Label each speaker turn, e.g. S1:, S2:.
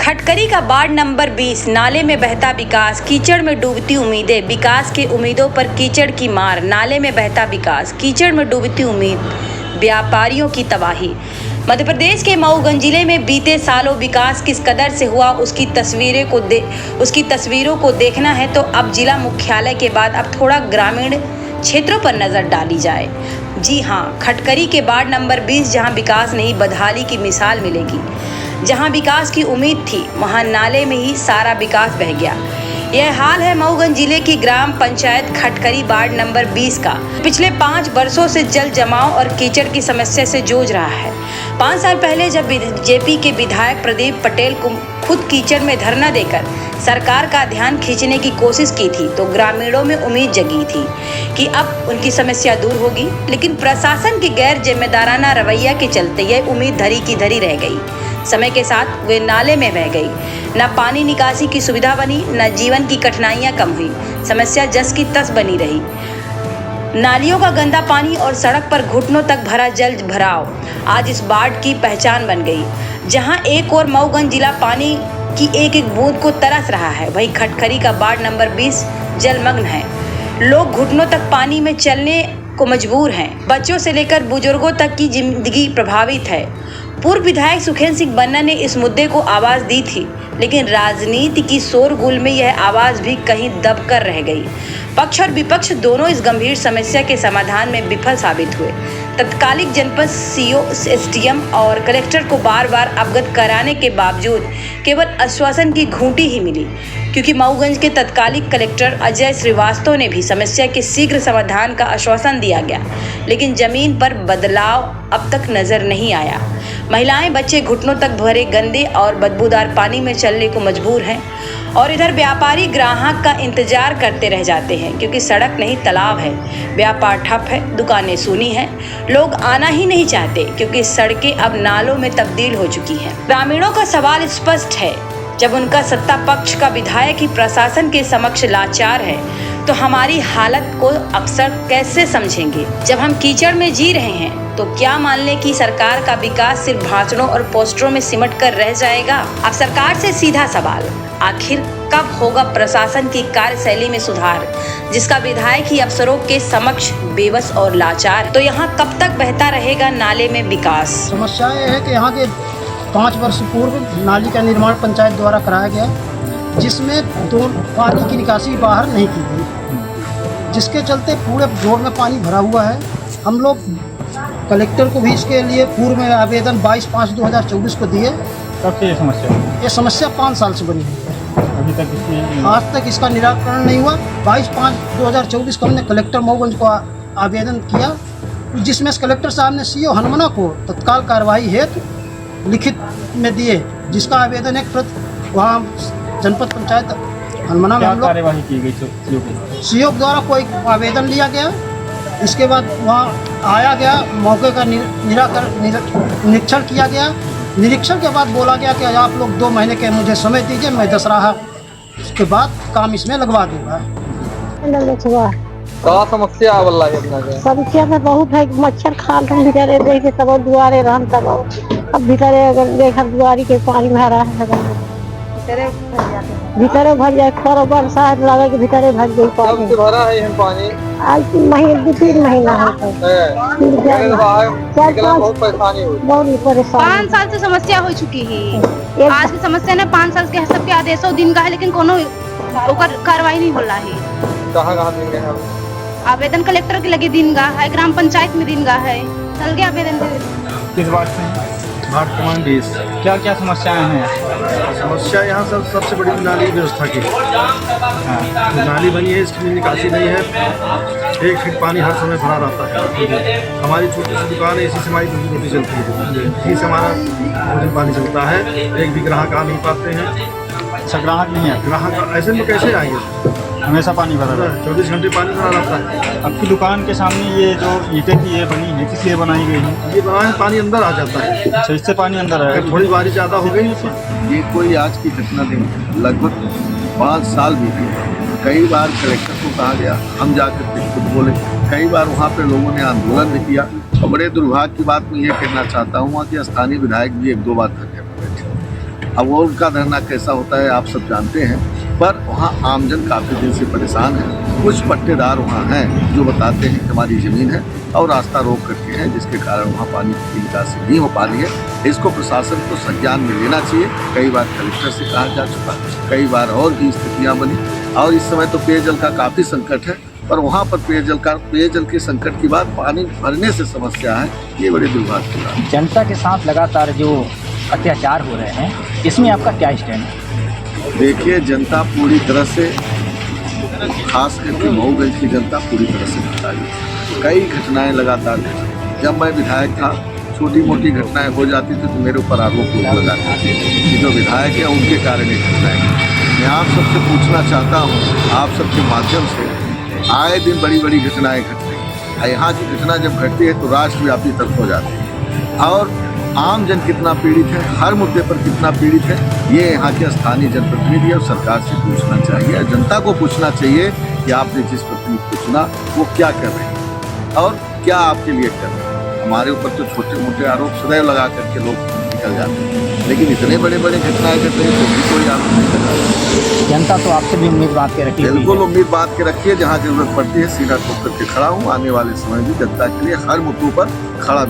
S1: खटकरी का ward number 20 नाले में बहता विकास, कीचड़ में डूबती उम्मीदें, विकास की उम्मीदों पर कीचड़ की मार। नाले में बहता विकास, कीचड़ में डूबती उम्मीद, व्यापारियों की तबाही। मध्य प्रदेश के मऊगंज जिले में बीते सालों विकास किस कदर से हुआ उसकी तस्वीरों को देखना है तो अब जिला मुख्यालय के बाद अब थोड़ा ग्रामीण क्षेत्रों पर नजर डाली जाए। जी हाँ, खटकरी के वार्ड नंबर 20 जहां विकास नहीं बदहाली की मिसाल मिलेगी। जहां विकास की उम्मीद थी वहां नाले में ही सारा विकास बह गया। यह हाल है मऊगंज जिले की ग्राम पंचायत खटकरी वार्ड नंबर 20 का। पिछले 5 वर्षों से जल जमाव और कीचड़ की समस्या से जूझ रहा है। 5 साल पहले जब बीजेपी के विधायक प्रदीप पटेल को खुद कीचड़ में धरना देकर सरकार का ध्यान खींचने की कोशिश की थी तो ग्रामीणों में उम्मीद जगी थी कि अब उनकी समस्या दूर होगी, लेकिन प्रशासन की गैर जिम्मेदाराना रवैया के चलते यह उम्मीद धरी की धरी रह गई। समय के साथ वे नाले में बह गई। न पानी निकासी की सुविधा बनी, न जीवन की कठिनाइयां कम हुई, समस्या जस की तस बनी रही। नालियों का गंदा पानी और सड़क पर घुटनों तक भरा जल भराव आज इस वार्ड की पहचान बन गई। जहां एक और मऊगंज जिला पानी की एक एक बूंद को तरस रहा है, वहीं खटकरी का वार्ड नंबर 20 जलमग्न है। लोग घुटनों तक पानी में चलने को मजबूर हैं। बच्चों से लेकर बुजुर्गों तक की जिंदगी प्रभावित है। पूर्व विधायक सुखेंद्र सिंह बन्ना ने इस मुद्दे को आवाज दी थी, लेकिन राजनीति की शोरगुल में यह आवाज भी कहीं दबकर रह गई। पक्ष और विपक्ष दोनों इस गंभीर समस्या के समाधान में विफल साबित हुए। तत्कालिक जनपद सीओ, एसडीएम और कलेक्टर को बार बार अवगत कराने के बावजूद केवल आश्वासन की घूंटी ही मिली, क्योंकि मऊगंज के तत्कालिक कलेक्टर अजय श्रीवास्तव ने भी समस्या के शीघ्र समाधान का आश्वासन दिया गया, लेकिन जमीन पर बदलाव अब तक नजर नहीं आया। महिलाएं, बच्चे घुटनों तक भरे गंदे और बदबूदार पानी में चलने को मजबूर हैं और इधर व्यापारी ग्राहक का इंतजार करते रह जाते हैं, क्योंकि सड़क नहीं तालाब है। व्यापार ठप है, दुकानें सूनी हैं, लोग आना ही नहीं चाहते क्योंकि सड़कें अब नालों में तब्दील हो चुकी हैं। ग्रामीणों का सवाल स्पष्ट है, जब उनका सत्ता पक्ष का विधायक ही प्रशासन के समक्ष लाचार है तो हमारी हालत को अक्सर कैसे समझेंगे। जब हम कीचड़ में जी रहे हैं तो क्या मान लें कि सरकार का विकास सिर्फ भाषणों और पोस्टरों में सिमट कर रह जाएगा। अब सरकार से सीधा सवाल, आखिर कब होगा प्रशासन की कार्यशैली में सुधार, जिसका विधायक ही अफसरों के समक्ष बेबस और लाचार। तो यहाँ कब तक बहता रहेगा नाले में विकास।
S2: समस्या यह है कि यहाँ के 5 वर्ष पूर्व नाली का निर्माण पंचायत द्वारा कराया गया, जिसमें पानी की निकासी बाहर नहीं की गई, जिसके चलते पूरे रोड में पानी भरा हुआ है। हम लोग कलेक्टर को भी इसके लिए पूर्व में आवेदन 22/5/2024 को दिए।
S3: कब से ये समस्या
S2: 5 साल से बनी हुई है,
S3: अभी तक
S2: आज तक इसका निराकरण नहीं हुआ। 22/5/2024 को हमने कलेक्टर मऊगंज को आवेदन किया, जिसमें कलेक्टर साहब ने सीओ हनुमना को तत्काल कार्रवाई हेतु लिखित में दिए, जिसका आवेदन एक प्रति वहाँ जनपद पंचायत हनुमना में हम लोग
S3: कार्यवाही की गई।
S2: सीओ द्वारा कोई आवेदन लिया गया, इसके बाद वहाँ आया गया, मौके का निरीक्षण किया गया। निरीक्षण के बाद बोला गया कि आप लोग 2 महीने के मुझे समय दीजिए, मैं दशहरा के बाद काम इसमें लगवा दूँगा।
S4: समस्या
S5: समस्या में बहुत है, मच्छर खाल भीतरे देखे सब दुआरे रहन तब अब भीतरे अगर देखा दुआरी के पानी भरा है, भीतरे भर जाए, खर बरसात लगे के भीतरे भर गई पानी।
S4: भरा है पानी
S5: आज 2-3 महीना है,
S4: बहुत परेशानी हुई,
S5: बहुत परेशान।
S6: 5 साल से समस्या हो चुकी है। आज की समस्या ने 5 साल के सबके आदेशों दिन का है, लेकिन कोनो कार्रवाई नहीं हो रहा है।
S4: कहाँ देंगे हम
S6: आवेदन कलेक्टर के लगे दिन का है, ग्राम पंचायत में दिन का है, चल गया आवेदन।
S3: किस बात से?
S7: वार्ड क्रमांक 20।
S3: क्या क्या समस्याएं हैं?
S7: समस्या यहाँ सबसे बड़ी नाली व्यवस्था की। नाली बनी है, इसकी निकासी नहीं है, 1 फीट पानी हर समय भरा रहता है। हमारी छोटी सी दुकान है, इसी से हमारी रोटी चलती है, इसी से हमारा भोजन पानी चलता है। एक भी ग्राहक आ नहीं पाते हैं।
S3: अच्छा, ग्राहक नहीं है?
S7: ग्राहक ऐसे में कैसे आएंगे?
S3: हमेशा पानी भरा रहता है,
S7: 24 घंटे पानी भरा रहता है।
S3: आपकी दुकान के सामने ये जो ईंटें की ये बनी है, किस लिए बनाई गई है?
S7: ये बना है, पानी अंदर आ जाता है।
S3: अच्छा, इससे पानी अंदर आएगा।
S7: थोड़ी बारिश ज़्यादा हो गई।
S8: ये कोई आज की घटना नहीं, लगभग 5 साल बीते। कई बार कलेक्टर को कहा गया, हम जाकर के खुद बोले, कई बार वहाँ पे लोगों ने आंदोलन भी किया। और बड़े दुर्भाग्य की बात मैं ये कहना चाहता हूँ कि स्थानीय विधायक भी 1-2 बार थके बैठे। अब वो उनका धरना कैसा होता है आप सब जानते हैं, पर वहाँ आमजन काफ़ी दिन से परेशान है। कुछ पट्टेदार वहाँ हैं जो बताते हैं कि हमारी ज़मीन है और रास्ता रोक करके हैं, जिसके कारण वहाँ पानी की निकासी नहीं हो पा रही है। इसको प्रशासन को संज्ञान में लेना चाहिए। कई बार कलेक्टर से कहा जा चुका, कई बार और भी स्थितियाँ बनी, और इस समय तो पेयजल का काफ़ी संकट है। पर वहाँ पर पेयजल के संकट की बात पानी भरने से समस्या है, ये बड़े दुर्भाग्य की बात है।
S9: जनता के साथ लगातार जो अत्याचार हो रहे हैं, इसमें आपका क्या स्टैंड है?
S8: देखिए, जनता पूरी तरह से, खास करके मऊगंज की जनता पूरी तरह से प्रताड़ित। कई घटनाएं लगातार घटी। जब मैं विधायक था, छोटी मोटी घटनाएं हो जाती थी तो मेरे ऊपर आरोप लगाते थे कि जो विधायक है उनके कारण ये घटनाएं। मैं आप सबसे पूछना चाहता हूँ, आप सबके माध्यम से, आए दिन बड़ी बड़ी घटनाएं घट रही। यहाँ की घटना जब घटती है तो राष्ट्रव्यापी तक हो जाती है, और आम जन कितना पीड़ित है, हर मुद्दे पर कितना पीड़ित है, ये यहाँ के स्थानीय जनप्रतिनिधि और सरकार से पूछना चाहिए। जनता को पूछना चाहिए कि आपने जिस प्रतिनिधि को चुना वो क्या कर रहे हैं और क्या आपके लिए कर रहे हैं। हमारे ऊपर तो छोटे मोटे आरोप सदैव लगा करके लोग निकल जाते हैं, लेकिन इतने बड़े बड़े घटनाएं घट रही तो भी कोई आरोप नहीं कर रहा।
S9: जनता तो आपसे भी उम्मीद बात के रखी,
S8: बिल्कुल उम्मीद बात के रखिए। जहाँ जरूरत पड़ती है सीधा ठोक करके खड़ा हूँ। आने वाले समय में जनता के लिए हर मुद्दों पर खड़ा